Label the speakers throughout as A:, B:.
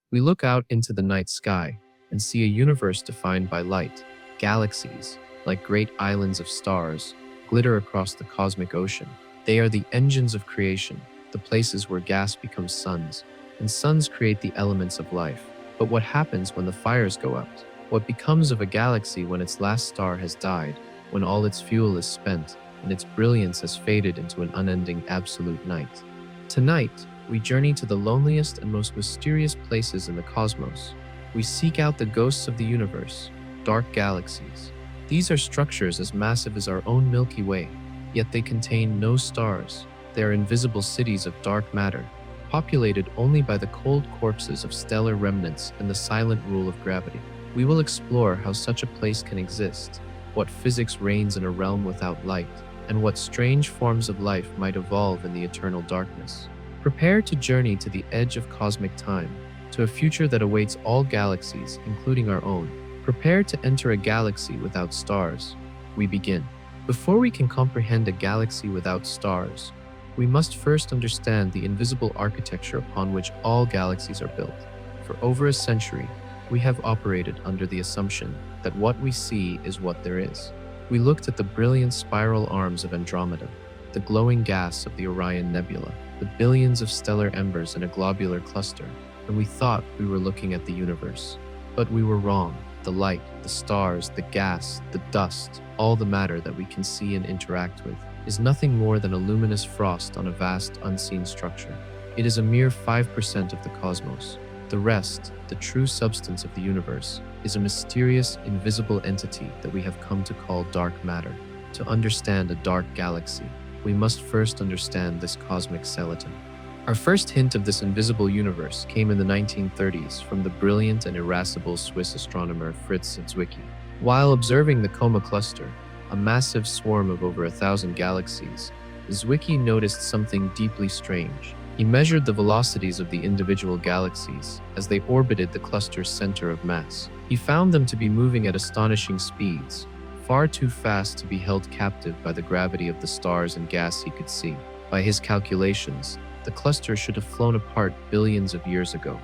A: We look out into the night sky and see a universe defined by light. Galaxies, like great islands of stars, glitter across the cosmic ocean. They are the engines of creation, the places where gas becomes suns, and suns create the elements of life. But what happens when the fires go out? What becomes of a galaxy when its last star has died, when all its fuel is spent, and its brilliance has faded into an unending absolute night? Tonight, we journey to the loneliest and most mysterious places in the cosmos. We seek out the ghosts of the universe, dark galaxies. These are structures as massive as our own Milky Way, yet they contain no stars. They are invisible cities of dark matter, populated only by the cold corpses of stellar remnants and the silent rule of gravity. We will explore how such a place can exist, what physics reigns in a realm without light, and what strange forms of life might evolve in the eternal darkness. Prepare to journey to the edge of cosmic time, to a future that awaits all galaxies, including our own. Prepare to enter a galaxy without stars. We begin. Before we can comprehend a galaxy without stars, we must first understand the invisible architecture upon which all galaxies are built. For over a century, we have operated under the assumption that what we see is what there is. We looked at the brilliant spiral arms of Andromeda, the glowing gas of the Orion Nebula, the billions of stellar embers in a globular cluster, and we thought we were looking at the universe. But we were wrong. The light, the stars, the gas, the dust, all the matter that we can see and interact with, is nothing more than a luminous frost on a vast, unseen structure. It is a mere 5% of the cosmos. The rest, the true substance of the universe, is a mysterious, invisible entity that we have come to call dark matter. To understand a dark galaxy, we must first understand this cosmic skeleton. Our first hint of this invisible universe came in the 1930s from the brilliant and irascible Swiss astronomer Fritz Zwicky. While observing the Coma cluster, a massive swarm of over 1,000 galaxies, Zwicky noticed something deeply strange. He measured the velocities of the individual galaxies as they orbited the cluster's center of mass. He found them to be moving at astonishing speeds, far too fast to be held captive by the gravity of the stars and gas he could see. By his calculations, the cluster should have flown apart billions of years ago.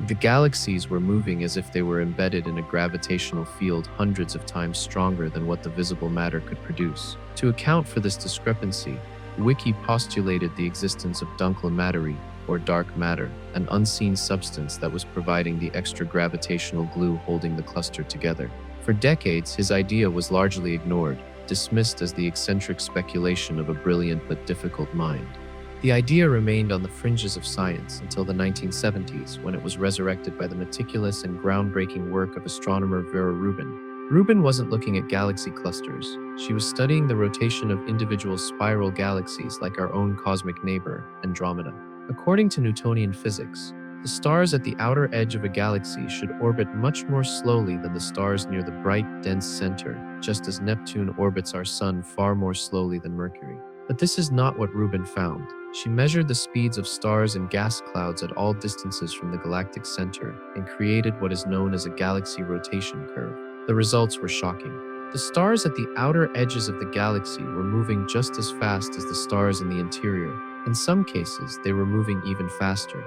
A: The galaxies were moving as if they were embedded in a gravitational field hundreds of times stronger than what the visible matter could produce. To account for this discrepancy, Wiki postulated the existence of dunkle materie, or dark matter, an unseen substance that was providing the extra gravitational glue holding the cluster together. For decades, his idea was largely ignored, dismissed as the eccentric speculation of a brilliant but difficult mind. The idea remained on the fringes of science until the 1970s, when it was resurrected by the meticulous and groundbreaking work of astronomer Vera Rubin. Rubin wasn't looking at galaxy clusters. She was studying the rotation of individual spiral galaxies like our own cosmic neighbor, Andromeda. According to Newtonian physics, the stars at the outer edge of a galaxy should orbit much more slowly than the stars near the bright, dense center, just as Neptune orbits our sun far more slowly than Mercury. But this is not what Rubin found. She measured the speeds of stars and gas clouds at all distances from the galactic center and created what is known as a galaxy rotation curve. The results were shocking. The stars at the outer edges of the galaxy were moving just as fast as the stars in the interior. In some cases, they were moving even faster.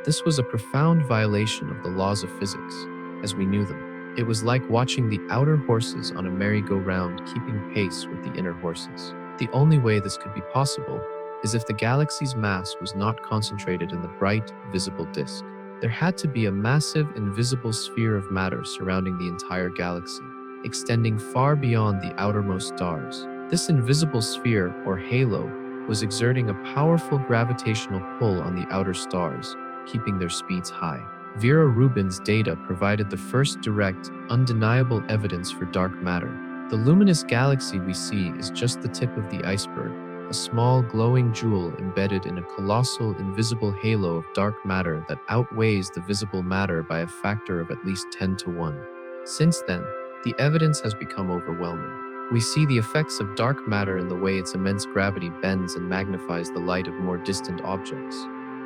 A: This was a profound violation of the laws of physics, as we knew them. It was like watching the outer horses on a merry-go-round keeping pace with the inner horses. The only way this could be possible is if the galaxy's mass was not concentrated in the bright, visible disk. There had to be a massive, invisible sphere of matter surrounding the entire galaxy, extending far beyond the outermost stars. This invisible sphere, or halo, was exerting a powerful gravitational pull on the outer stars, keeping their speeds high. Vera Rubin's data provided the first direct, undeniable evidence for dark matter. The luminous galaxy we see is just the tip of the iceberg, a small glowing jewel embedded in a colossal invisible halo of dark matter that outweighs the visible matter by a factor of at least 10 to 1. Since then, the evidence has become overwhelming. We see the effects of dark matter in the way its immense gravity bends and magnifies the light of more distant objects.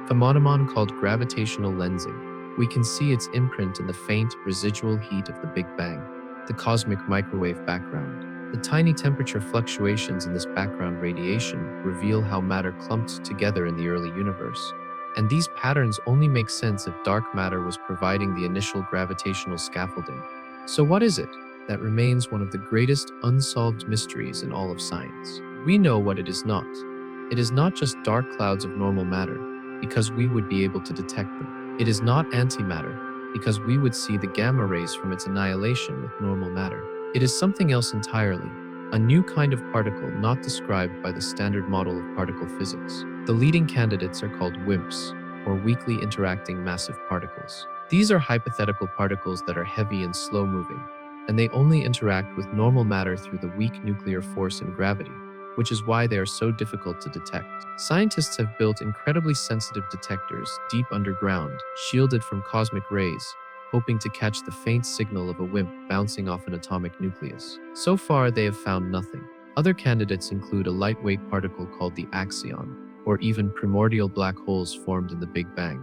A: A phenomenon called gravitational lensing. We can see its imprint in the faint, residual heat of the Big Bang, the cosmic microwave background. The tiny temperature fluctuations in this background radiation reveal how matter clumped together in the early universe. And these patterns only make sense if dark matter was providing the initial gravitational scaffolding. So what is it that remains one of the greatest unsolved mysteries in all of science? We know what it is not. It is not just dark clouds of normal matter, because we would be able to detect them. It is not antimatter, because we would see the gamma rays from its annihilation with normal matter. It is something else entirely, a new kind of particle not described by the standard model of particle physics. The leading candidates are called WIMPs, or weakly interacting massive particles. These are hypothetical particles that are heavy and slow-moving, and they only interact with normal matter through the weak nuclear force and gravity, which is why they are so difficult to detect. Scientists have built incredibly sensitive detectors deep underground, shielded from cosmic rays, hoping to catch the faint signal of a WIMP bouncing off an atomic nucleus. So far, they have found nothing. Other candidates include a lightweight particle called the axion, or even primordial black holes formed in the Big Bang.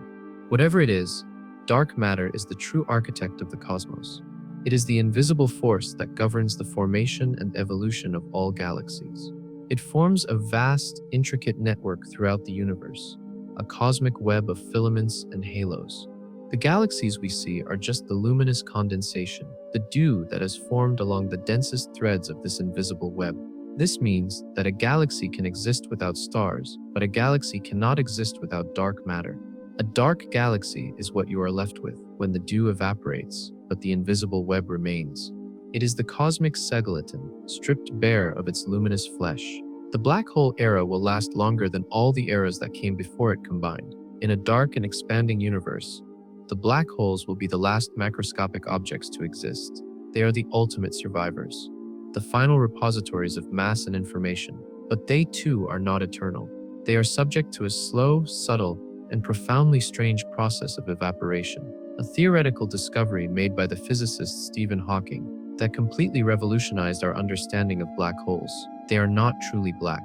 A: Whatever it is, dark matter is the true architect of the cosmos. It is the invisible force that governs the formation and evolution of all galaxies. It forms a vast, intricate network throughout the universe, a cosmic web of filaments and halos. The galaxies we see are just the luminous condensation, the dew that has formed along the densest threads of this invisible web. This means that a galaxy can exist without stars, but a galaxy cannot exist without dark matter. A dark galaxy is what you are left with when the dew evaporates, but the invisible web remains. It is the cosmic skeleton, stripped bare of its luminous flesh. The black hole era will last longer than all the eras that came before it combined. In a dark and expanding universe, the black holes will be the last macroscopic objects to exist. They are the ultimate survivors, the final repositories of mass and information. But they too are not eternal. They are subject to a slow, subtle, and profoundly strange process of evaporation, a theoretical discovery made by the physicist Stephen Hawking that completely revolutionized our understanding of black holes. They are not truly black,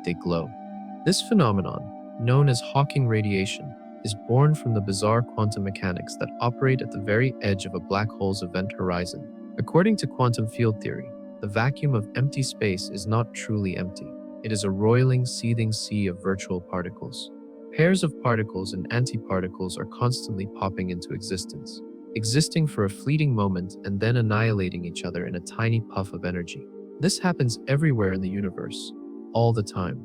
A: they glow. This phenomenon, known as Hawking radiation, is born from the bizarre quantum mechanics that operate at the very edge of a black hole's event horizon. According to quantum field theory, the vacuum of empty space is not truly empty. It is a roiling, seething sea of virtual particles. Pairs of particles and antiparticles are constantly popping into existence, existing for a fleeting moment and then annihilating each other in a tiny puff of energy. This happens everywhere in the universe, all the time.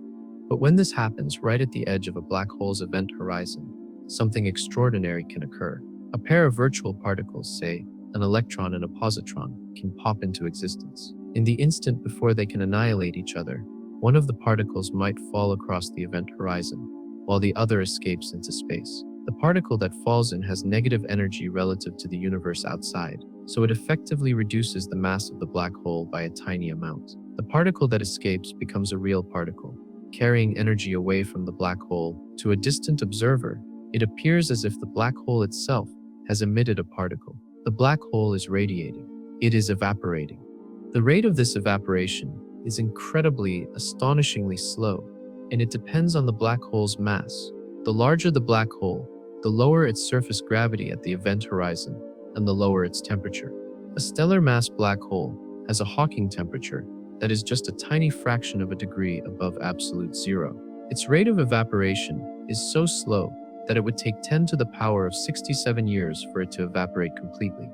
A: But when this happens right at the edge of a black hole's event horizon, something extraordinary can occur. A pair of virtual particles, say, an electron and a positron, can pop into existence. In the instant before they can annihilate each other, one of the particles might fall across the event horizon, while the other escapes into space. The particle that falls in has negative energy relative to the universe outside, so it effectively reduces the mass of the black hole by a tiny amount. The particle that escapes becomes a real particle, carrying energy away from the black hole. To a distant observer, it appears as if the black hole itself has emitted a particle. The black hole is radiating. It is evaporating. The rate of this evaporation is incredibly, astonishingly slow, and it depends on the black hole's mass. The larger the black hole, the lower its surface gravity at the event horizon, and the lower its temperature. A stellar mass black hole has a Hawking temperature that is just a tiny fraction of a degree above absolute zero. Its rate of evaporation is so slow that it would take 10 to the power of 67 years for it to evaporate completely,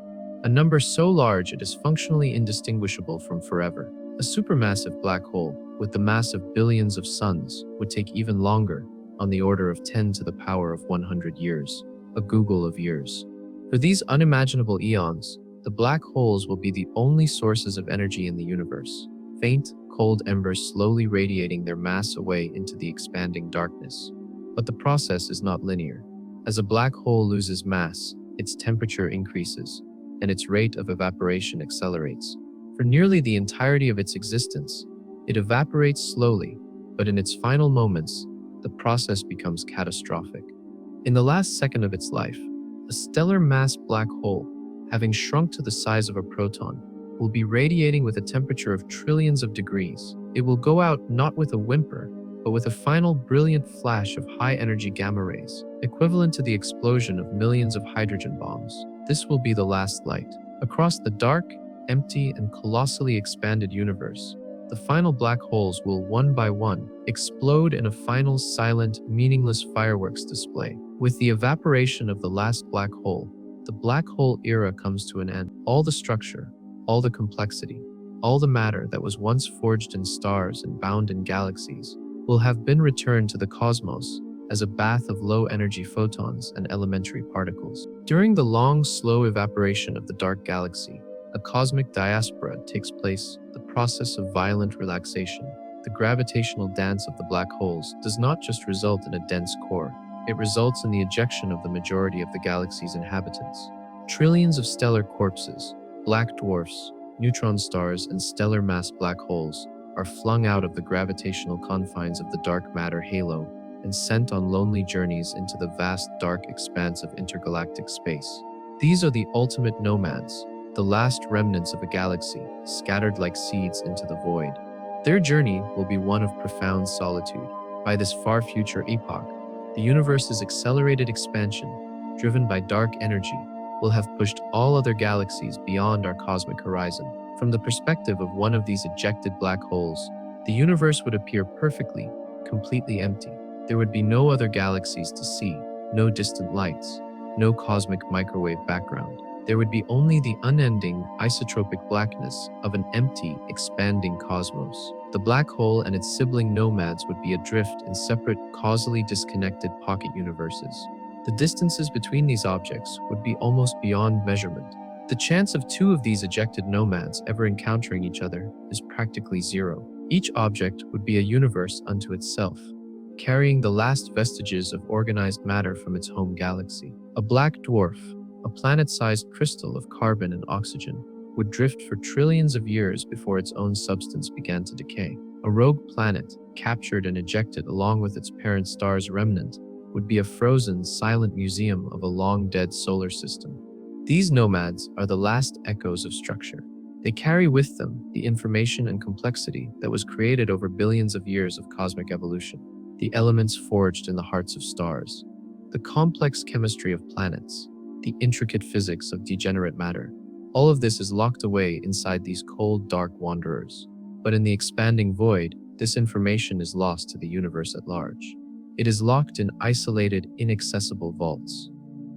A: a number so large it is functionally indistinguishable from forever. A supermassive black hole, with the mass of billions of suns, would take even longer, on the order of 10 to the power of 100 years, a googol of years. For these unimaginable eons, the black holes will be the only sources of energy in the universe, faint, cold embers slowly radiating their mass away into the expanding darkness. But the process is not linear. As a black hole loses mass, its temperature increases, and its rate of evaporation accelerates. For nearly the entirety of its existence, it evaporates slowly, but in its final moments, the process becomes catastrophic. In the last second of its life, a stellar mass black hole, having shrunk to the size of a proton, will be radiating with a temperature of trillions of degrees. It will go out not with a whimper, but with a final brilliant flash of high-energy gamma rays, equivalent to the explosion of millions of hydrogen bombs. This will be the last light. Across the dark, empty, and colossally expanded universe, the final black holes will one by one explode in a final silent, meaningless fireworks display. With the evaporation of the last black hole, the black hole era comes to an end. All the structure, all the complexity, all the matter that was once forged in stars and bound in galaxies will have been returned to the cosmos as a bath of low-energy photons and elementary particles. During the long, slow evaporation of the dark galaxy, a cosmic diaspora takes place, the process of violent relaxation. The gravitational dance of the black holes does not just result in a dense core, it results in the ejection of the majority of the galaxy's inhabitants. Trillions of stellar corpses, black dwarfs, neutron stars, and stellar mass black holes are flung out of the gravitational confines of the dark matter halo and sent on lonely journeys into the vast dark expanse of intergalactic space. These are the ultimate nomads, the last remnants of a galaxy, scattered like seeds into the void. Their journey will be one of profound solitude. By this far future epoch, the universe's accelerated expansion, driven by dark energy, will have pushed all other galaxies beyond our cosmic horizon. From the perspective of one of these ejected black holes, the universe would appear perfectly, completely empty. There would be no other galaxies to see, no distant lights, no cosmic microwave background. There would be only the unending, isotropic blackness of an empty, expanding cosmos. The black hole and its sibling nomads would be adrift in separate, causally disconnected pocket universes. The distances between these objects would be almost beyond measurement. The chance of two of these ejected nomads ever encountering each other is practically zero. Each object would be a universe unto itself, carrying the last vestiges of organized matter from its home galaxy. A black dwarf, a planet-sized crystal of carbon and oxygen, would drift for trillions of years before its own substance began to decay. A rogue planet, captured and ejected along with its parent star's remnant, would be a frozen, silent museum of a long-dead solar system. These nomads are the last echoes of structure. They carry with them the information and complexity that was created over billions of years of cosmic evolution. The elements forged in the hearts of stars, the complex chemistry of planets, the intricate physics of degenerate matter. All of this is locked away inside these cold, dark wanderers. But in the expanding void, this information is lost to the universe at large. It is locked in isolated, inaccessible vaults.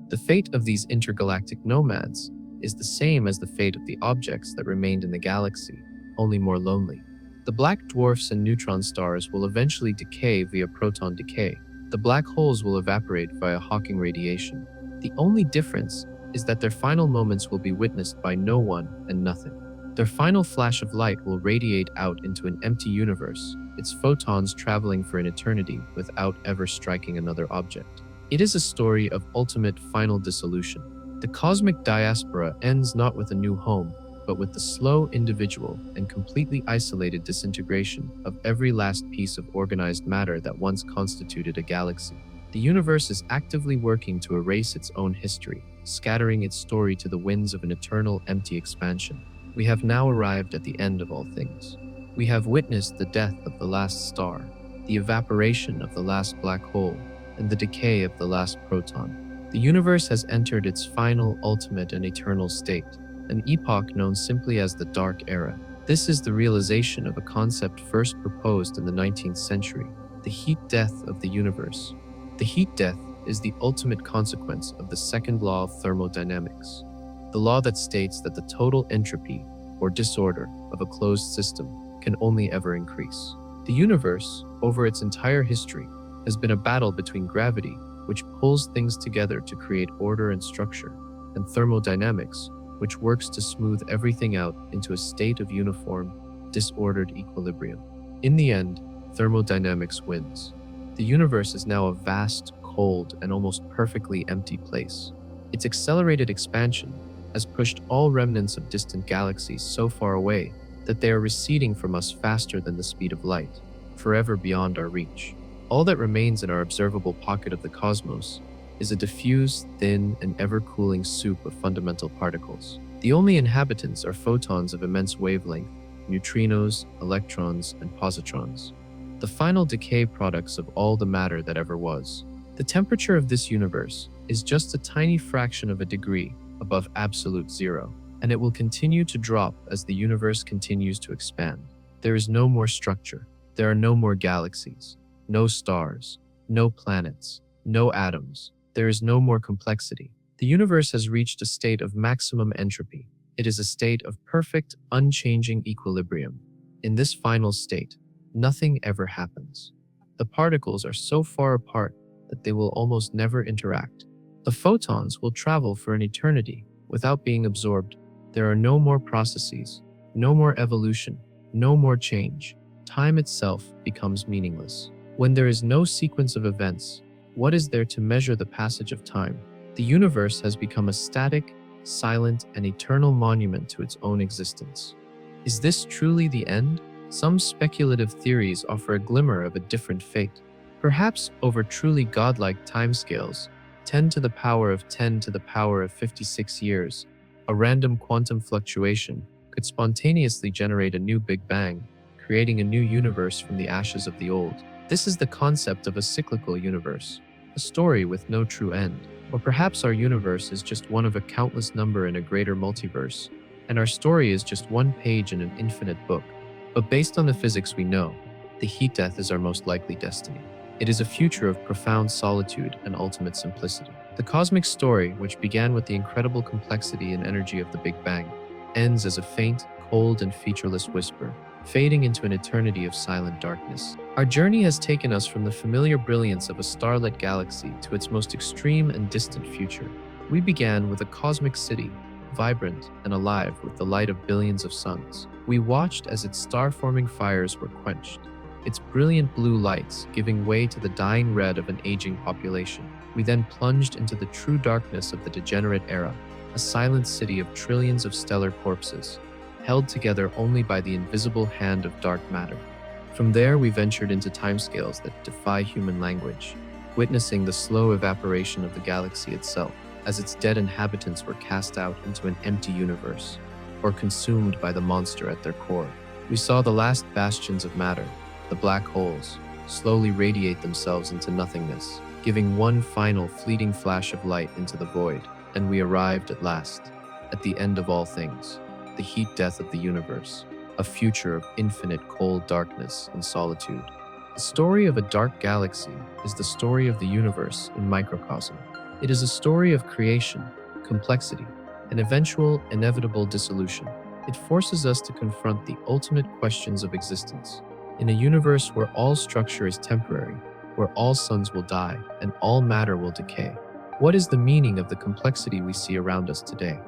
A: The fate of these intergalactic nomads is the same as the fate of the objects that remained in the galaxy, only more lonely. The black dwarfs and neutron stars will eventually decay via proton decay. The black holes will evaporate via Hawking radiation. The only difference is that their final moments will be witnessed by no one and nothing. Their final flash of light will radiate out into an empty universe, its photons traveling for an eternity without ever striking another object. It is a story of ultimate final dissolution. The cosmic diaspora ends not with a new home, but with the slow, individual, and completely isolated disintegration of every last piece of organized matter that once constituted a galaxy. The universe is actively working to erase its own history, scattering its story to the winds of an eternal, empty expansion. We have now arrived at the end of all things. We have witnessed the death of the last star, the evaporation of the last black hole, and the decay of the last proton. The universe has entered its final, ultimate, and eternal state, an epoch known simply as the Dark Era. This is the realization of a concept first proposed in the 19th century, the heat death of the universe. The heat death is the ultimate consequence of the second law of thermodynamics, the law that states that the total entropy, or disorder, of a closed system can only ever increase. The universe, over its entire history, has been a battle between gravity, which pulls things together to create order and structure, and thermodynamics, which works to smooth everything out into a state of uniform, disordered equilibrium. In the end, thermodynamics wins. The universe is now a vast, cold, and almost perfectly empty place. Its accelerated expansion has pushed all remnants of distant galaxies so far away that they are receding from us faster than the speed of light, forever beyond our reach. All that remains in our observable pocket of the cosmos is a diffuse, thin, and ever-cooling soup of fundamental particles. The only inhabitants are photons of immense wavelength, neutrinos, electrons, and positrons, the final decay products of all the matter that ever was. The temperature of this universe is just a tiny fraction of a degree above absolute zero, and it will continue to drop as the universe continues to expand. There is no more structure. There are no more galaxies, no stars, no planets, no atoms, There is no more complexity. The universe has reached a state of maximum entropy. It is a state of perfect, unchanging equilibrium. In this final state, nothing ever happens. The particles are so far apart that they will almost never interact. The photons will travel for an eternity without being absorbed. There are no more processes, no more evolution, no more change. Time itself becomes meaningless. When there is no sequence of events, what is there to measure the passage of time? The universe has become a static, silent, and eternal monument to its own existence. Is this truly the end? Some speculative theories offer a glimmer of a different fate. Perhaps over truly godlike timescales, 10 to the power of 10 to the power of 56 years, a random quantum fluctuation could spontaneously generate a new Big Bang, creating a new universe from the ashes of the old. This is the concept of a cyclical universe, a story with no true end. Or perhaps our universe is just one of a countless number in a greater multiverse, and our story is just one page in an infinite book. But based on the physics we know, the heat death is our most likely destiny. It is a future of profound solitude and ultimate simplicity. The cosmic story, which began with the incredible complexity and energy of the Big Bang, ends as a faint, cold, and featureless whisper, fading into an eternity of silent darkness. Our journey has taken us from the familiar brilliance of a starlit galaxy to its most extreme and distant future. We began with a cosmic city, vibrant and alive with the light of billions of suns. We watched as its star-forming fires were quenched, its brilliant blue lights giving way to the dying red of an aging population. We then plunged into the true darkness of the degenerate era, a silent city of trillions of stellar corpses, held together only by the invisible hand of dark matter. From there, we ventured into timescales that defy human language, witnessing the slow evaporation of the galaxy itself, as its dead inhabitants were cast out into an empty universe, or consumed by the monster at their core. We saw the last bastions of matter, the black holes, slowly radiate themselves into nothingness, giving one final fleeting flash of light into the void, and we arrived at last, at the end of all things, the heat death of the universe, a future of infinite cold darkness and solitude. The story of a dark galaxy is the story of the universe in microcosm. It is a story of creation, complexity, and eventual, inevitable dissolution. It forces us to confront the ultimate questions of existence. In a universe where all structure is temporary, where all suns will die and all matter will decay, what is the meaning of the complexity we see around us today?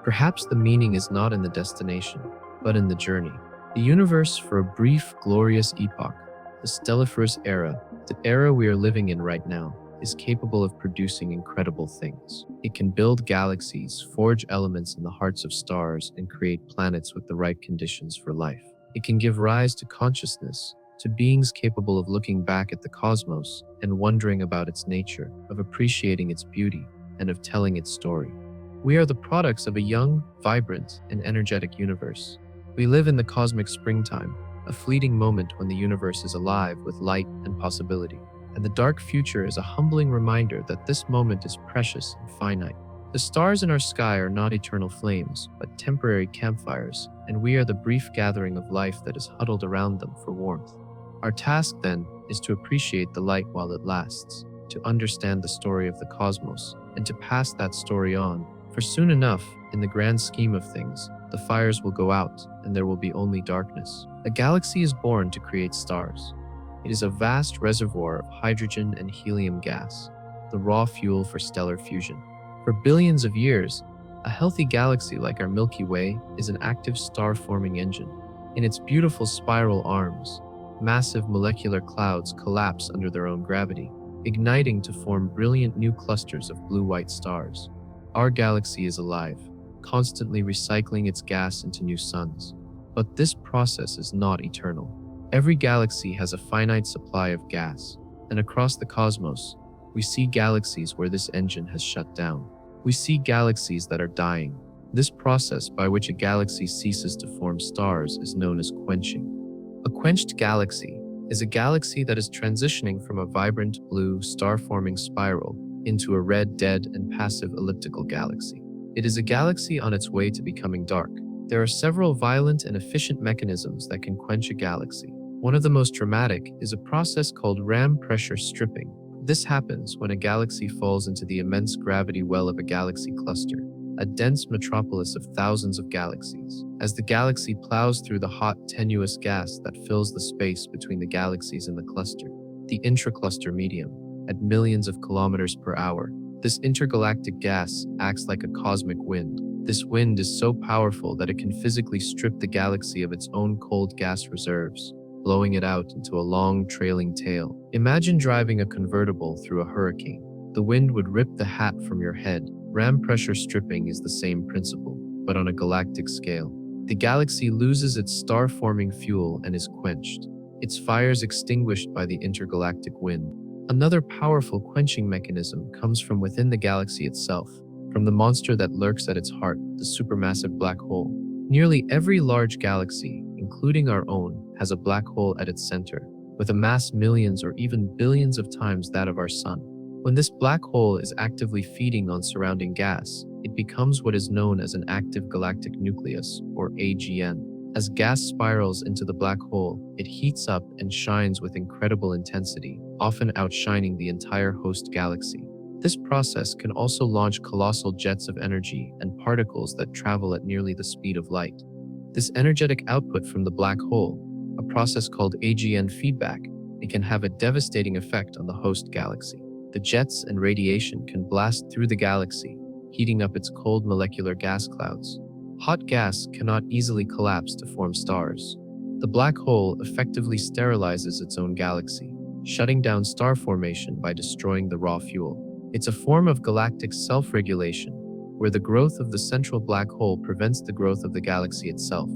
A: Perhaps the meaning is not in the destination, but in the journey. The universe, for a brief, glorious epoch, the stelliferous era, the era we are living in right now, is capable of producing incredible things. It can build galaxies, forge elements in the hearts of stars, and create planets with the right conditions for life. It can give rise to consciousness, to beings capable of looking back at the cosmos and wondering about its nature, of appreciating its beauty, and of telling its story. We are the products of a young, vibrant, and energetic universe. We live in the cosmic springtime, a fleeting moment when the universe is alive with light and possibility. And the dark future is a humbling reminder that this moment is precious and finite. The stars in our sky are not eternal flames, but temporary campfires, and we are the brief gathering of life that is huddled around them for warmth. Our task, then, is to appreciate the light while it lasts, to understand the story of the cosmos, and to pass that story on. For soon enough, in the grand scheme of things, the fires will go out, and there will be only darkness. A galaxy is born to create stars. It is a vast reservoir of hydrogen and helium gas, the raw fuel for stellar fusion. For billions of years, a healthy galaxy like our Milky Way is an active star-forming engine. In its beautiful spiral arms, massive molecular clouds collapse under their own gravity, igniting to form brilliant new clusters of blue-white stars. Our galaxy is alive, constantly recycling its gas into new suns. But this process is not eternal. Every galaxy has a finite supply of gas, and across the cosmos, we see galaxies where this engine has shut down. We see galaxies that are dying. This process by which a galaxy ceases to form stars is known as quenching. A quenched galaxy is a galaxy that is transitioning from a vibrant blue star-forming spiral into a red, dead, and passive elliptical galaxy. It is a galaxy on its way to becoming dark. There are several violent and efficient mechanisms that can quench a galaxy. One of the most dramatic is a process called ram pressure stripping. This happens when a galaxy falls into the immense gravity well of a galaxy cluster, a dense metropolis of thousands of galaxies. As the galaxy plows through the hot, tenuous gas that fills the space between the galaxies in the cluster, the intracluster medium, at millions of kilometers per hour, this intergalactic gas acts like a cosmic wind. This wind is so powerful that it can physically strip the galaxy of its own cold gas reserves, blowing it out into a long, trailing tail. Imagine driving a convertible through a hurricane. The wind would rip the hat from your head. Ram pressure stripping is the same principle, but on a galactic scale. The galaxy loses its star-forming fuel and is quenched, its fires extinguished by the intergalactic wind. Another powerful quenching mechanism comes from within the galaxy itself, from the monster that lurks at its heart, the supermassive black hole. Nearly every large galaxy, including our own, has a black hole at its center, with a mass millions or even billions of times that of our sun. When this black hole is actively feeding on surrounding gas, it becomes what is known as an active galactic nucleus, or AGN. As gas spirals into the black hole, it heats up and shines with incredible intensity, often outshining the entire host galaxy. This process can also launch colossal jets of energy and particles that travel at nearly the speed of light. This energetic output from the black hole, a process called AGN feedback, it can have a devastating effect on the host galaxy. The jets and radiation can blast through the galaxy, heating up its cold molecular gas clouds. Hot gas cannot easily collapse to form stars. The black hole effectively sterilizes its own galaxy, shutting down star formation by destroying the raw fuel. It's a form of galactic self-regulation, where the growth of the central black hole prevents the growth of the galaxy itself.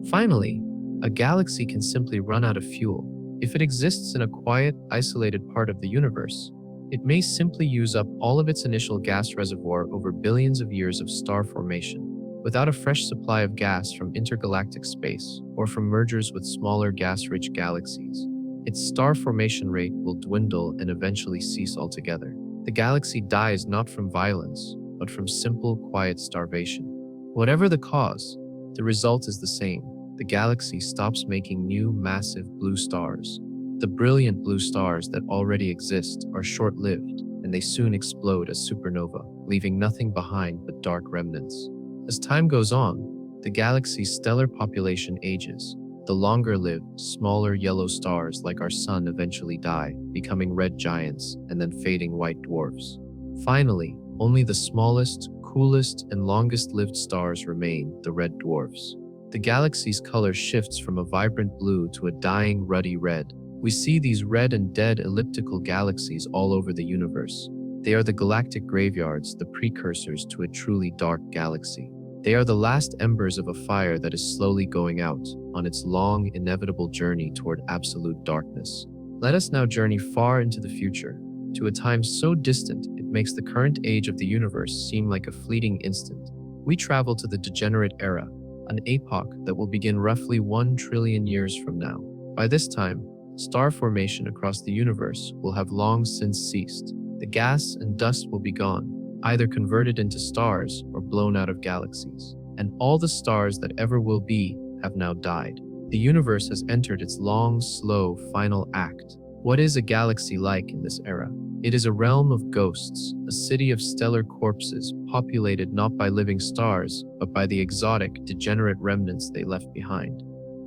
A: Finally, a galaxy can simply run out of fuel. If it exists in a quiet, isolated part of the universe, it may simply use up all of its initial gas reservoir over billions of years of star formation, without a fresh supply of gas from intergalactic space or from mergers with smaller gas-rich galaxies. Its star formation rate will dwindle and eventually cease altogether. The galaxy dies not from violence, but from simple, quiet starvation. Whatever the cause, the result is the same. The galaxy stops making new, massive blue stars. The brilliant blue stars that already exist are short-lived, and they soon explode as supernova, leaving nothing behind but dark remnants. As time goes on, the galaxy's stellar population ages. The longer-lived, smaller yellow stars like our sun eventually die, becoming red giants and then fading white dwarfs. Finally, only the smallest, coolest, and longest-lived stars remain, the red dwarfs. The galaxy's color shifts from a vibrant blue to a dying, ruddy red. We see these red and dead elliptical galaxies all over the universe. They are the galactic graveyards, the precursors to a truly dark galaxy. They are the last embers of a fire that is slowly going out on its long, inevitable journey toward absolute darkness. Let us now journey far into the future, to a time so distant it makes the current age of the universe seem like a fleeting instant. We travel to the degenerate era, an epoch that will begin roughly 1 trillion years from now. By this time, star formation across the universe will have long since ceased. The gas and dust will be gone, either converted into stars or blown out of galaxies. And all the stars that ever will be have now died. The universe has entered its long, slow, final act. What is a galaxy like in this era? It is a realm of ghosts, a city of stellar corpses populated not by living stars, but by the exotic, degenerate remnants they left behind.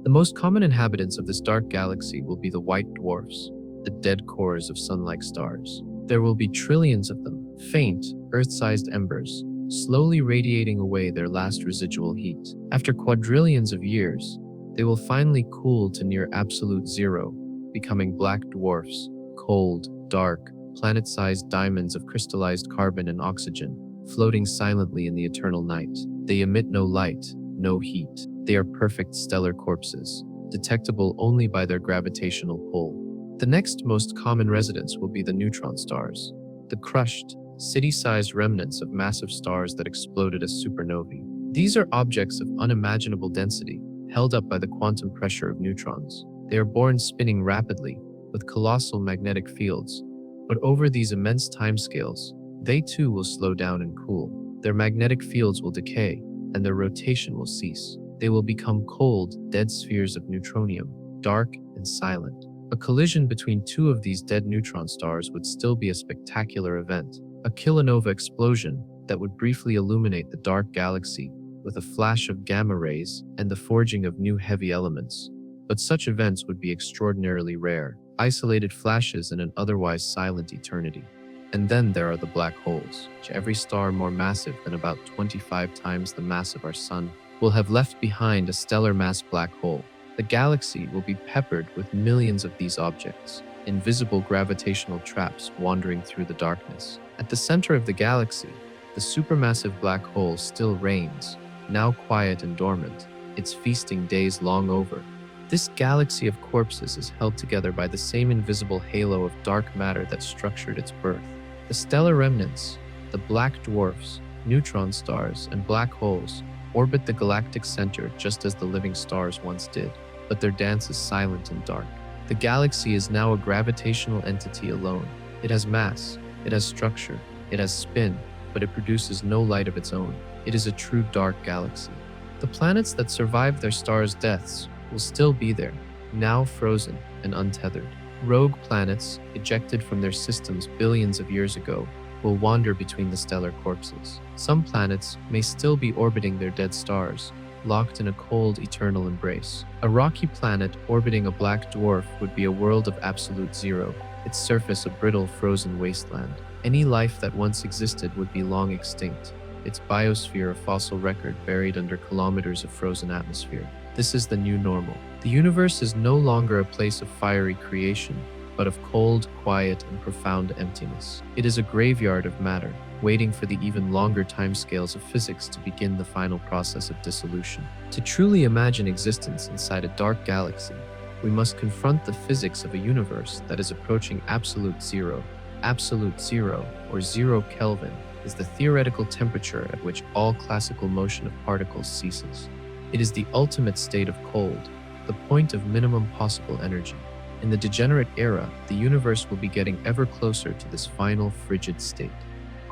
A: The most common inhabitants of this dark galaxy will be the white dwarfs, the dead cores of sun-like stars. There will be trillions of them, faint, Earth-sized embers, slowly radiating away their last residual heat. After quadrillions of years, they will finally cool to near absolute zero, becoming black dwarfs, cold, dark, planet-sized diamonds of crystallized carbon and oxygen, floating silently in the eternal night. They emit no light, no heat. They are perfect stellar corpses, detectable only by their gravitational pull. The next most common residents will be the neutron stars, the crushed, city-sized remnants of massive stars that exploded as supernovae. These are objects of unimaginable density, held up by the quantum pressure of neutrons. They are born spinning rapidly, with colossal magnetic fields, but over these immense timescales, they too will slow down and cool. Their magnetic fields will decay, and their rotation will cease. They will become cold, dead spheres of neutronium, dark and silent. A collision between two of these dead neutron stars would still be a spectacular event, a kilonova explosion that would briefly illuminate the dark galaxy with a flash of gamma rays and the forging of new heavy elements. But such events would be extraordinarily rare, isolated flashes in an otherwise silent eternity. And then there are the black holes, which every star more massive than about 25 times the mass of our Sun will have left behind a stellar mass black hole. The galaxy will be peppered with millions of these objects, invisible gravitational traps wandering through the darkness. At the center of the galaxy, the supermassive black hole still reigns, now quiet and dormant, its feasting days long over. This galaxy of corpses is held together by the same invisible halo of dark matter that structured its birth. The stellar remnants, the black dwarfs, neutron stars, and black holes orbit the galactic center just as the living stars once did, but their dance is silent and dark. The galaxy is now a gravitational entity alone. It has mass, it has structure, it has spin, but it produces no light of its own. It is a true dark galaxy. The planets that survived their stars' deaths will still be there, now frozen and untethered. Rogue planets, ejected from their systems billions of years ago, will wander between the stellar corpses. Some planets may still be orbiting their dead stars, locked in a cold, eternal embrace. A rocky planet orbiting a black dwarf would be a world of absolute zero, its surface a brittle, frozen wasteland. Any life that once existed would be long extinct, its biosphere a fossil record buried under kilometers of frozen atmosphere. This is the new normal. The universe is no longer a place of fiery creation, but of cold, quiet, and profound emptiness. It is a graveyard of matter, waiting for the even longer timescales of physics to begin the final process of dissolution. To truly imagine existence inside a dark galaxy, we must confront the physics of a universe that is approaching absolute zero. Absolute zero, or 0 Kelvin, is the theoretical temperature at which all classical motion of particles ceases. It is the ultimate state of cold, the point of minimum possible energy. In the degenerate era, the universe will be getting ever closer to this final frigid state.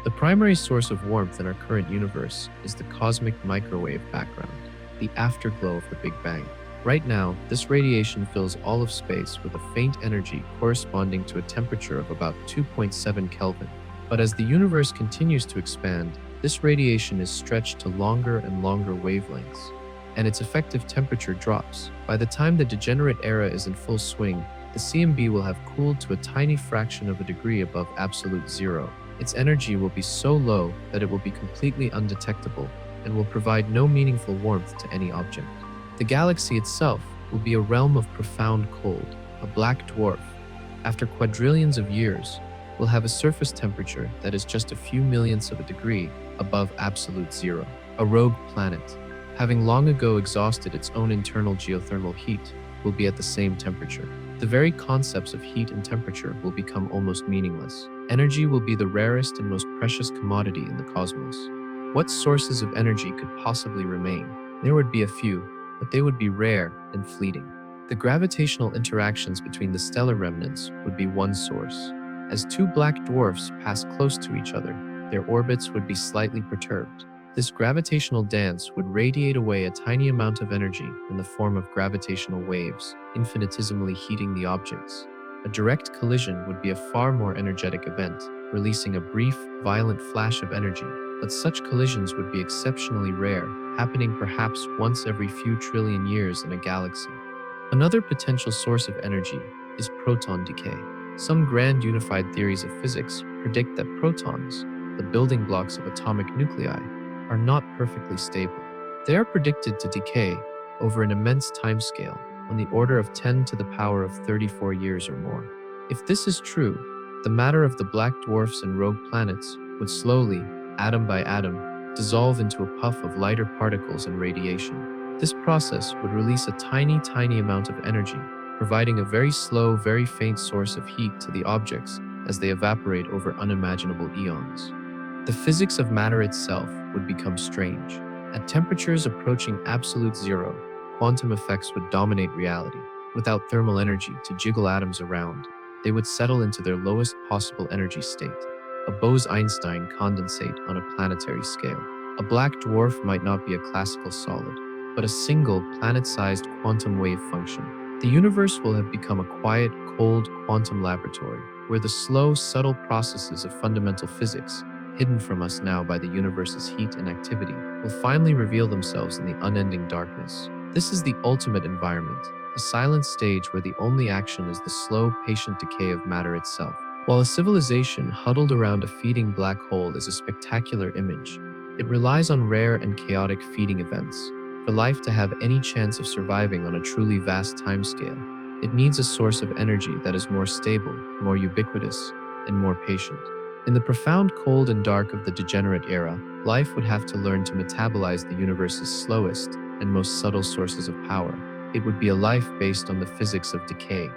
A: The primary source of warmth in our current universe is the cosmic microwave background, the afterglow of the Big Bang. Right now, this radiation fills all of space with a faint energy corresponding to a temperature of about 2.7 Kelvin. But as the universe continues to expand, this radiation is stretched to longer and longer wavelengths, and its effective temperature drops. By the time the degenerate era is in full swing, the CMB will have cooled to a tiny fraction of a degree above absolute zero. Its energy will be so low that it will be completely undetectable and will provide no meaningful warmth to any object. The galaxy itself will be a realm of profound cold, a black dwarf. After quadrillions of years, will have a surface temperature that is just a few millionths of a degree above absolute zero. A rogue planet, having long ago exhausted its own internal geothermal heat, will be at the same temperature. The very concepts of heat and temperature will become almost meaningless. Energy will be the rarest and most precious commodity in the cosmos. What sources of energy could possibly remain? There would be a few, but they would be rare and fleeting. The gravitational interactions between the stellar remnants would be one source. As two black dwarfs pass close to each other, their orbits would be slightly perturbed. This gravitational dance would radiate away a tiny amount of energy in the form of gravitational waves, infinitesimally heating the objects. A direct collision would be a far more energetic event, releasing a brief, violent flash of energy. But such collisions would be exceptionally rare, happening perhaps once every few trillion years in a galaxy. Another potential source of energy is proton decay. Some grand unified theories of physics predict that protons, the building blocks of atomic nuclei, are not perfectly stable. They are predicted to decay over an immense timescale, on the order of 10 to the power of 34 years or more. If this is true, the matter of the black dwarfs and rogue planets would slowly, atom by atom, dissolve into a puff of lighter particles and radiation. This process would release a tiny amount of energy, providing a very slow, very faint source of heat to the objects as they evaporate over unimaginable eons. The physics of matter itself would become strange. At temperatures approaching absolute zero, quantum effects would dominate reality. Without thermal energy to jiggle atoms around, they would settle into their lowest possible energy state, a Bose-Einstein condensate on a planetary scale. A black dwarf might not be a classical solid, but a single planet-sized quantum wave function. The universe will have become a quiet, cold quantum laboratory, where the slow, subtle processes of fundamental physics, hidden from us now by the universe's heat and activity, will finally reveal themselves in the unending darkness. This is the ultimate environment, a silent stage where the only action is the slow, patient decay of matter itself. While a civilization huddled around a feeding black hole is a spectacular image, it relies on rare and chaotic feeding events. For life to have any chance of surviving on a truly vast timescale, it needs a source of energy that is more stable, more ubiquitous, and more patient. In the profound cold and dark of the degenerate era, life would have to learn to metabolize the universe's slowest and most subtle sources of power. It would be a life based on the physics of decay.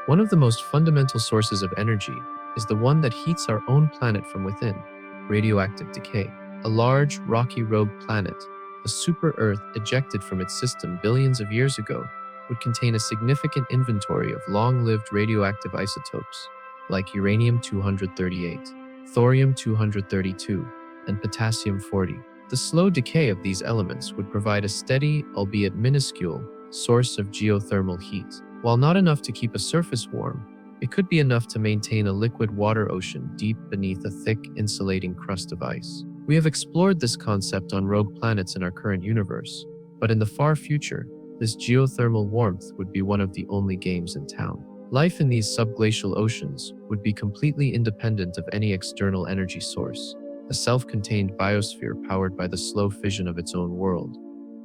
A: One of the most fundamental sources of energy is the one that heats our own planet from within: radioactive decay. A large, rocky rogue planet, a super-Earth ejected from its system billions of years ago, would contain a significant inventory of long-lived radioactive isotopes like uranium-238, thorium-232, and potassium-40. The slow decay of these elements would provide a steady, albeit minuscule, source of geothermal heat. While not enough to keep a surface warm, it could be enough to maintain a liquid water ocean deep beneath a thick, insulating crust of ice. We have explored this concept on rogue planets in our current universe, but in the far future, this geothermal warmth would be one of the only games in town. Life in these subglacial oceans would be completely independent of any external energy source, a self-contained biosphere powered by the slow fission of its own world.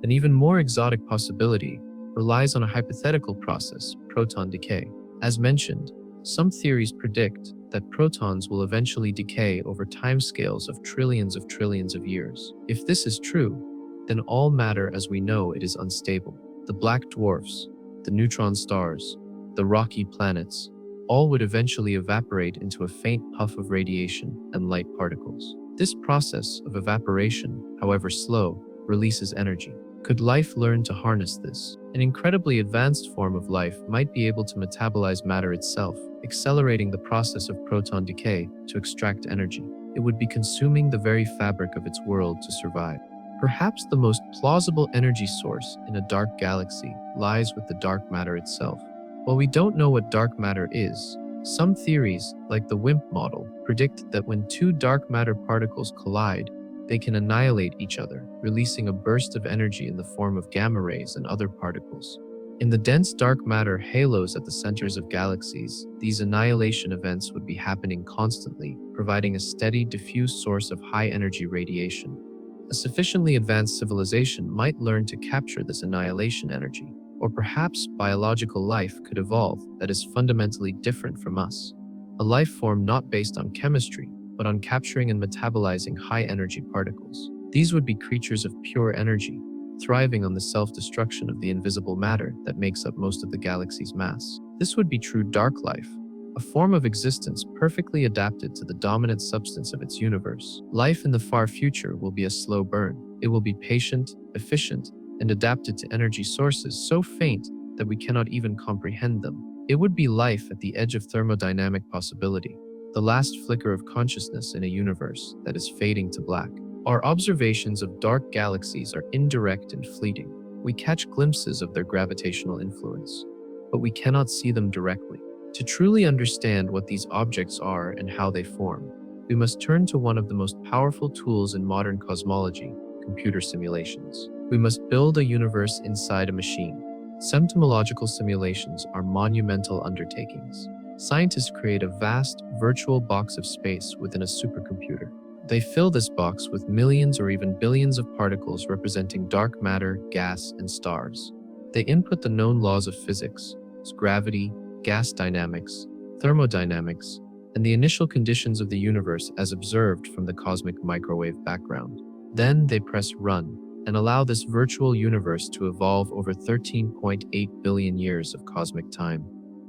A: An even more exotic possibility relies on a hypothetical process, proton decay. As mentioned, some theories predict that protons will eventually decay over timescales of trillions of years. If this is true, then all matter as we know it is unstable. The black dwarfs, the neutron stars, the rocky planets, all would eventually evaporate into a faint puff of radiation and light particles. This process of evaporation, however slow, releases energy. Could life learn to harness this? An incredibly advanced form of life might be able to metabolize matter itself, accelerating the process of proton decay to extract energy. It would be consuming the very fabric of its world to survive. Perhaps the most plausible energy source in a dark galaxy lies with the dark matter itself. While we don't know what dark matter is, some theories, like the WIMP model, predict that when two dark matter particles collide, they can annihilate each other, releasing a burst of energy in the form of gamma rays and other particles. In the dense dark matter halos at the centers of galaxies, these annihilation events would be happening constantly, providing a steady, diffuse source of high-energy radiation. A sufficiently advanced civilization might learn to capture this annihilation energy, or perhaps biological life could evolve that is fundamentally different from us. A life form not based on chemistry, but on capturing and metabolizing high-energy particles. These would be creatures of pure energy, thriving on the self-destruction of the invisible matter that makes up most of the galaxy's mass. This would be true dark life, a form of existence perfectly adapted to the dominant substance of its universe. Life in the far future will be a slow burn. It will be patient, efficient, and adapted to energy sources so faint that we cannot even comprehend them. It would be life at the edge of thermodynamic possibility, the last flicker of consciousness in a universe that is fading to black. Our observations of dark galaxies are indirect and fleeting. We catch glimpses of their gravitational influence, but we cannot see them directly. To truly understand what these objects are and how they form, we must turn to one of the most powerful tools in modern cosmology: computer simulations. We must build a universe inside a machine. Symptomological simulations are monumental undertakings. Scientists create a vast, virtual box of space within a supercomputer. They fill this box with millions or even billions of particles representing dark matter, gas, and stars. They input the known laws of physics, gravity, gas dynamics, thermodynamics, and the initial conditions of the universe as observed from the cosmic microwave background. Then they press run and allow this virtual universe to evolve over 13.8 billion years of cosmic time.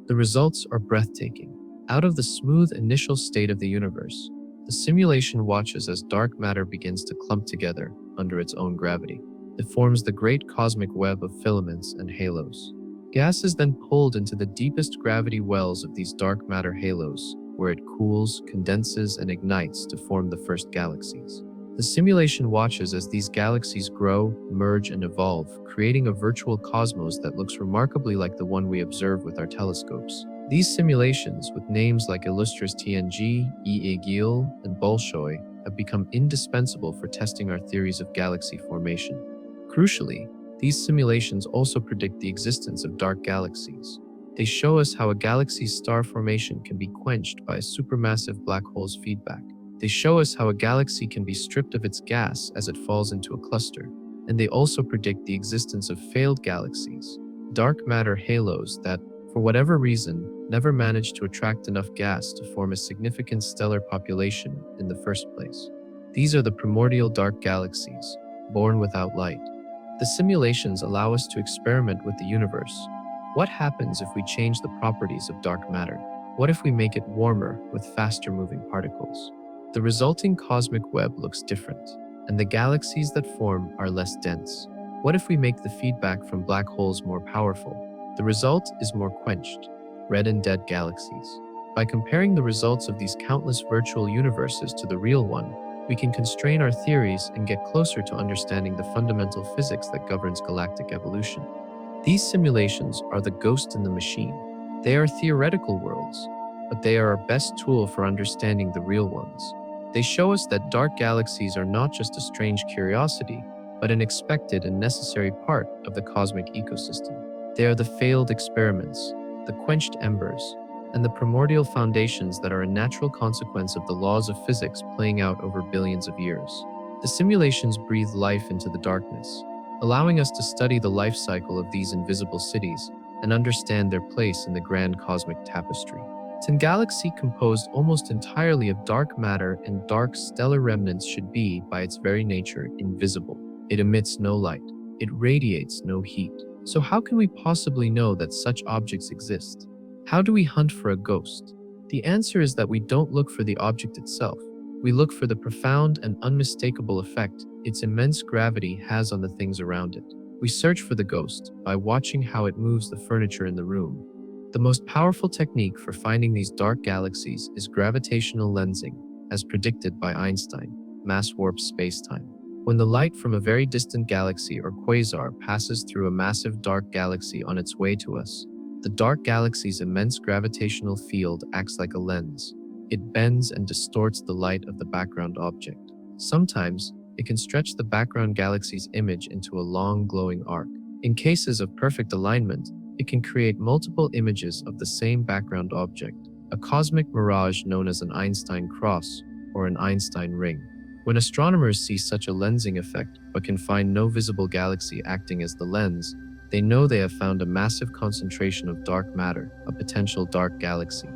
A: The results are breathtaking. Out of the smooth initial state of the universe, the simulation watches as dark matter begins to clump together under its own gravity. It forms the great cosmic web of filaments and halos. Gas is then pulled into the deepest gravity wells of these dark matter halos, where it cools, condenses, and ignites to form the first galaxies. The simulation watches as these galaxies grow, merge, and evolve, creating a virtual cosmos that looks remarkably like the one we observe with our telescopes. These simulations, with names like Illustris TNG, EEGIL, and Bolshoi, have become indispensable for testing our theories of galaxy formation. Crucially, these simulations also predict the existence of dark galaxies. They show us how a galaxy's star formation can be quenched by a supermassive black hole's feedback. They show us how a galaxy can be stripped of its gas as it falls into a cluster. And they also predict the existence of failed galaxies, dark matter halos that, for whatever reason, never managed to attract enough gas to form a significant stellar population in the first place. These are the primordial dark galaxies, born without light. The simulations allow us to experiment with the universe. What happens if we change the properties of dark matter? What if we make it warmer with faster moving particles? The resulting cosmic web looks different, and the galaxies that form are less dense. What if we make the feedback from black holes more powerful? The result is more quenched, red and dead galaxies. By comparing the results of these countless virtual universes to the real one, we can constrain our theories and get closer to understanding the fundamental physics that governs galactic evolution. These simulations are the ghost in the machine. They are theoretical worlds, but they are our best tool for understanding the real ones. They show us that dark galaxies are not just a strange curiosity, but an expected and necessary part of the cosmic ecosystem. They are the failed experiments, the quenched embers, and the primordial foundations that are a natural consequence of the laws of physics playing out over billions of years. The simulations breathe life into the darkness, allowing us to study the life cycle of these invisible cities and understand their place in the grand cosmic tapestry. A galaxy composed almost entirely of dark matter and dark stellar remnants should be, by its very nature, invisible. It emits no light. It radiates no heat. So how can we possibly know that such objects exist? How do we hunt for a ghost? The answer is that we don't look for the object itself. We look for the profound and unmistakable effect its immense gravity has on the things around it. We search for the ghost by watching how it moves the furniture in the room. The most powerful technique for finding these dark galaxies is gravitational lensing, as predicted by Einstein, mass warp spacetime. When the light from a very distant galaxy or quasar passes through a massive dark galaxy on its way to us, the dark galaxy's immense gravitational field acts like a lens. It bends and distorts the light of the background object. Sometimes, it can stretch the background galaxy's image into a long glowing arc. In cases of perfect alignment, it can create multiple images of the same background object, a cosmic mirage known as an Einstein cross or an Einstein ring. When astronomers see such a lensing effect but can find no visible galaxy acting as the lens, they know they have found a massive concentration of dark matter, a potential dark galaxy.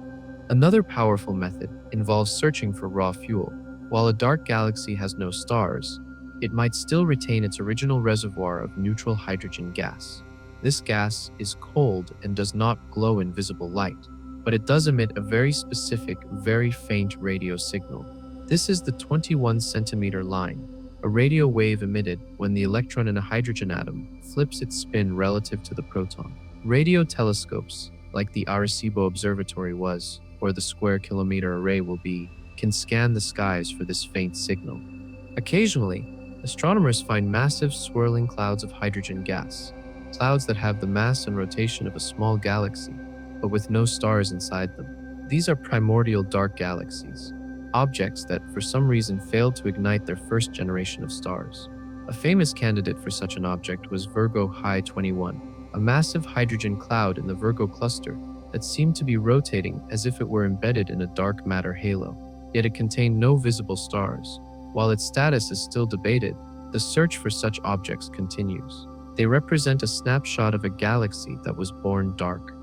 A: Another powerful method involves searching for raw fuel. While a dark galaxy has no stars, it might still retain its original reservoir of neutral hydrogen gas. This gas is cold and does not glow in visible light, but it does emit a very specific, very faint radio signal. This is the 21 centimeter line, a radio wave emitted when the electron in a hydrogen atom flips its spin relative to the proton. Radio telescopes, like the Arecibo Observatory was, or the Square Kilometer Array will be, can scan the skies for this faint signal. Occasionally, astronomers find massive swirling clouds of hydrogen gas, clouds that have the mass and rotation of a small galaxy, but with no stars inside them. These are primordial dark galaxies, objects that for some reason failed to ignite their first generation of stars. A famous candidate for such an object was Virgo High 21, a massive hydrogen cloud in the Virgo cluster that seemed to be rotating as if it were embedded in a dark matter halo. Yet it contained no visible stars. While its status is still debated, the search for such objects continues. They represent a snapshot of a galaxy that was born dark.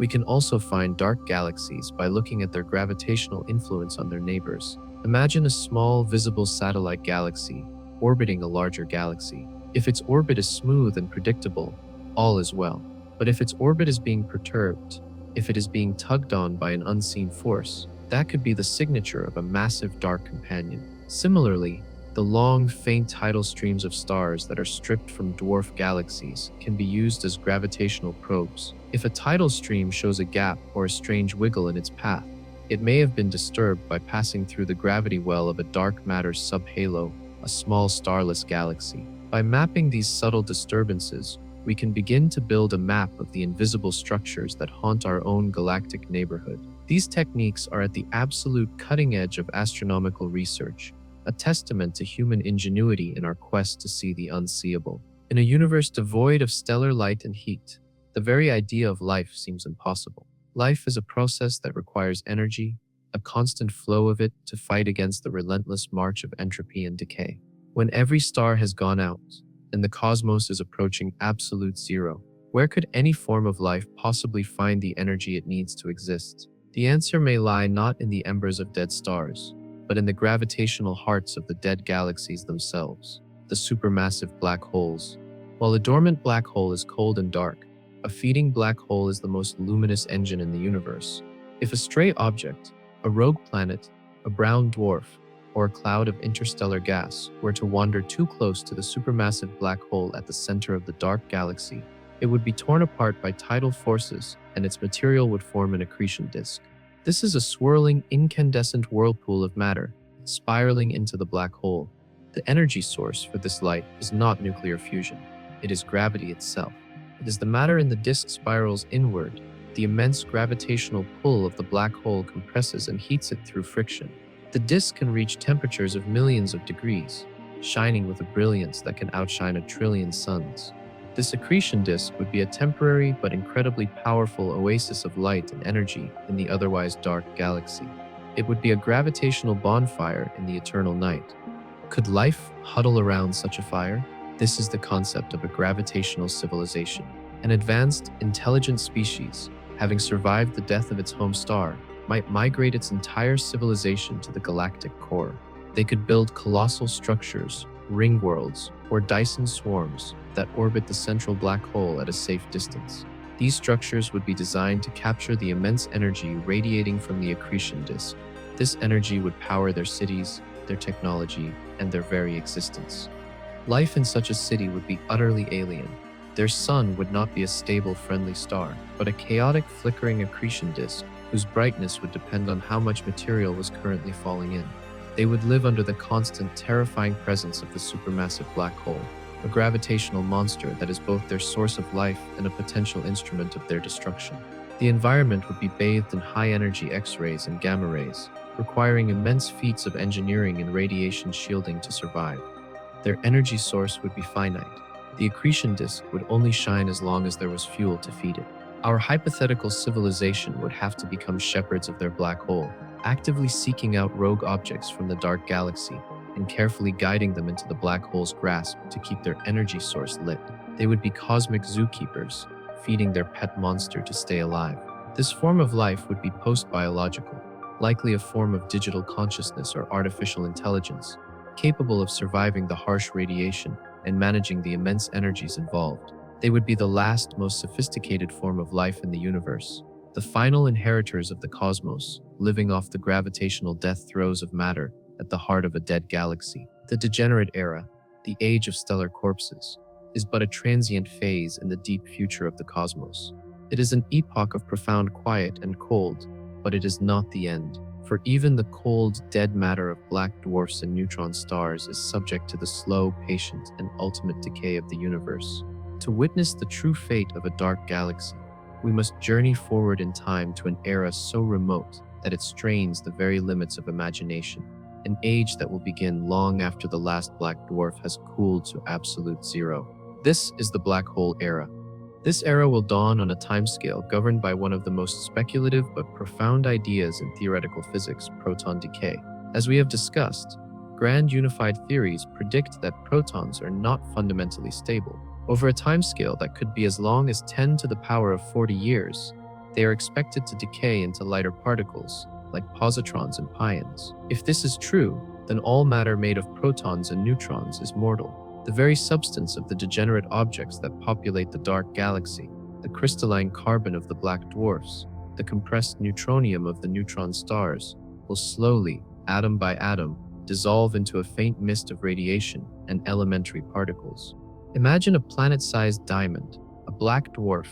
A: We can also find dark galaxies by looking at their gravitational influence on their neighbors. Imagine a small, visible satellite galaxy orbiting a larger galaxy. If its orbit is smooth and predictable, all is well. But if its orbit is being perturbed, if it is being tugged on by an unseen force, that could be the signature of a massive dark companion. Similarly, the long, faint tidal streams of stars that are stripped from dwarf galaxies can be used as gravitational probes. If a tidal stream shows a gap or a strange wiggle in its path, it may have been disturbed by passing through the gravity well of a dark matter subhalo a small starless galaxy. By mapping these subtle disturbances, we can begin to build a map of the invisible structures that haunt our own galactic neighborhood. These techniques are at the absolute cutting edge of astronomical research, a testament to human ingenuity in our quest to see the unseeable. In a universe devoid of stellar light and heat, the very idea of life seems impossible. Life is a process that requires energy, a constant flow of it to fight against the relentless march of entropy and decay. When every star has gone out, and the cosmos is approaching absolute zero, where could any form of life possibly find the energy it needs to exist? The answer may lie not in the embers of dead stars, but in the gravitational hearts of the dead galaxies themselves, the supermassive black holes. While a dormant black hole is cold and dark, a feeding black hole is the most luminous engine in the universe. If a stray object, a rogue planet, a brown dwarf, or a cloud of interstellar gas were to wander too close to the supermassive black hole at the center of the dark galaxy, it would be torn apart by tidal forces and its material would form an accretion disk. This is a swirling, incandescent whirlpool of matter, spiraling into the black hole. The energy source for this light is not nuclear fusion. It is gravity itself. It is the matter in the disk spirals inward. The immense gravitational pull of the black hole compresses and heats it through friction. The disk can reach temperatures of millions of degrees, shining with a brilliance that can outshine 1,000,000,000,000 suns. This accretion disk would be a temporary but incredibly powerful oasis of light and energy in the otherwise dark galaxy. It would be a gravitational bonfire in the eternal night. Could life huddle around such a fire? This is the concept of a gravitational civilization. An advanced, intelligent species, having survived the death of its home star, might migrate its entire civilization to the galactic core. They could build colossal structures, ring worlds, or Dyson swarms that orbit the central black hole at a safe distance. These structures would be designed to capture the immense energy radiating from the accretion disk. This energy would power their cities, their technology, and their very existence. Life in such a city would be utterly alien. Their sun would not be a stable, friendly star, but a chaotic, flickering accretion disk whose brightness would depend on how much material was currently falling in. They would live under the constant, terrifying presence of the supermassive black hole, a gravitational monster that is both their source of life and a potential instrument of their destruction. The environment would be bathed in high-energy X-rays and gamma rays, requiring immense feats of engineering and radiation shielding to survive. Their energy source would be finite. The accretion disk would only shine as long as there was fuel to feed it. Our hypothetical civilization would have to become shepherds of their black hole, actively seeking out rogue objects from the dark galaxy and carefully guiding them into the black hole's grasp to keep their energy source lit. They would be cosmic zookeepers, feeding their pet monster to stay alive. This form of life would be post-biological, likely a form of digital consciousness or artificial intelligence, capable of surviving the harsh radiation and managing the immense energies involved. They would be the last, most sophisticated form of life in the universe, the final inheritors of the cosmos, living off the gravitational death throes of matter at the heart of a dead galaxy. The degenerate era, the age of stellar corpses, is but a transient phase in the deep future of the cosmos. It is an epoch of profound quiet and cold, but it is not the end. For even the cold, dead matter of black dwarfs and neutron stars is subject to the slow, patient, and ultimate decay of the universe. To witness the true fate of a dark galaxy, we must journey forward in time to an era so remote that it strains the very limits of imagination, an age that will begin long after the last black dwarf has cooled to absolute zero. This is the black hole era. This era will dawn on a timescale governed by one of the most speculative but profound ideas in theoretical physics, proton decay. As we have discussed, grand unified theories predict that protons are not fundamentally stable. Over a timescale that could be as long as 10 to the power of 40 years, they are expected to decay into lighter particles, like positrons and pions. If this is true, then all matter made of protons and neutrons is mortal. The very substance of the degenerate objects that populate the dark galaxy, the crystalline carbon of the black dwarfs, the compressed neutronium of the neutron stars, will slowly, atom by atom, dissolve into a faint mist of radiation and elementary particles. Imagine a planet-sized diamond, a black dwarf,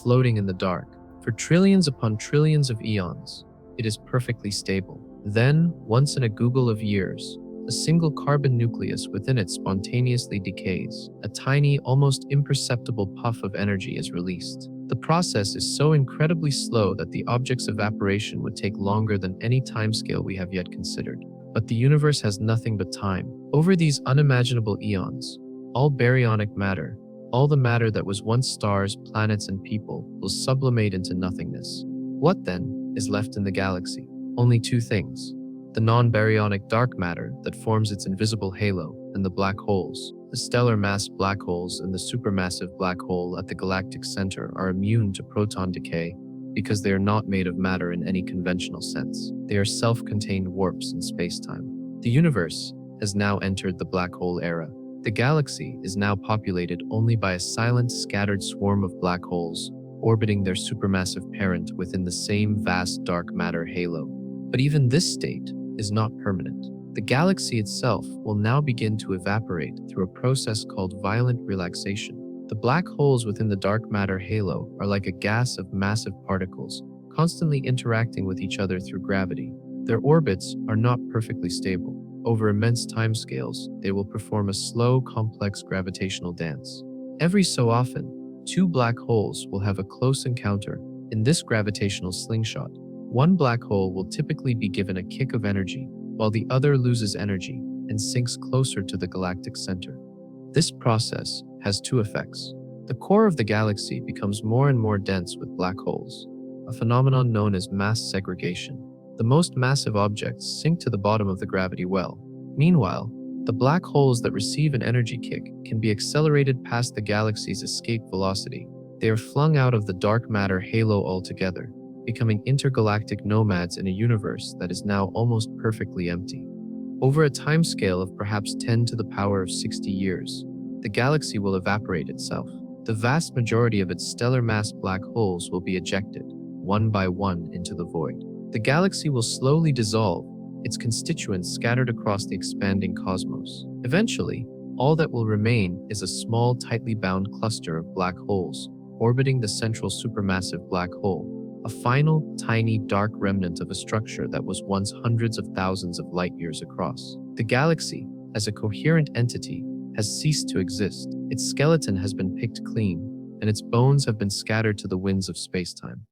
A: floating in the dark. For trillions upon trillions of eons, it is perfectly stable. Then, once in a googol of years, A single carbon nucleus within it spontaneously decays. A tiny, almost imperceptible puff of energy is released. The process is so incredibly slow that the object's evaporation would take longer than any timescale we have yet considered. But the universe has nothing but time. Over these unimaginable eons, all baryonic matter, all the matter that was once stars, planets, and people, will sublimate into nothingness. What then is left in the galaxy? Only two things: the non-baryonic dark matter that forms its invisible halo, and the black holes. The stellar mass black holes and the supermassive black hole at the galactic center are immune to proton decay because they are not made of matter in any conventional sense. They are self-contained warps in space-time. The universe has now entered the black hole era. The galaxy is now populated only by a silent, scattered swarm of black holes, orbiting their supermassive parent within the same vast dark matter halo. But even this state is not permanent. The galaxy itself will now begin to evaporate through a process called violent relaxation. The black holes within the dark matter halo are like a gas of massive particles, constantly interacting with each other through gravity. Their orbits are not perfectly stable. Over immense timescales, they will perform a slow, complex gravitational dance. Every so often, two black holes will have a close encounter. In this gravitational slingshot, one black hole will typically be given a kick of energy, while the other loses energy and sinks closer to the galactic center. This process has two effects. The core of the galaxy becomes more and more dense with black holes, a phenomenon known as mass segregation. The most massive objects sink to the bottom of the gravity well. Meanwhile, the black holes that receive an energy kick can be accelerated past the galaxy's escape velocity. They are flung out of the dark matter halo altogether, becoming intergalactic nomads in a universe that is now almost perfectly empty. Over a timescale of perhaps 10 to the power of 60 years, the galaxy will evaporate itself. The vast majority of its stellar mass black holes will be ejected, one by one, into the void. The galaxy will slowly dissolve, its constituents scattered across the expanding cosmos. Eventually, all that will remain is a small, tightly bound cluster of black holes orbiting the central supermassive black hole, a final, tiny, dark remnant of a structure that was once hundreds of thousands of light years across. The galaxy, as a coherent entity, has ceased to exist. Its skeleton has been picked clean, and its bones have been scattered to the winds of spacetime.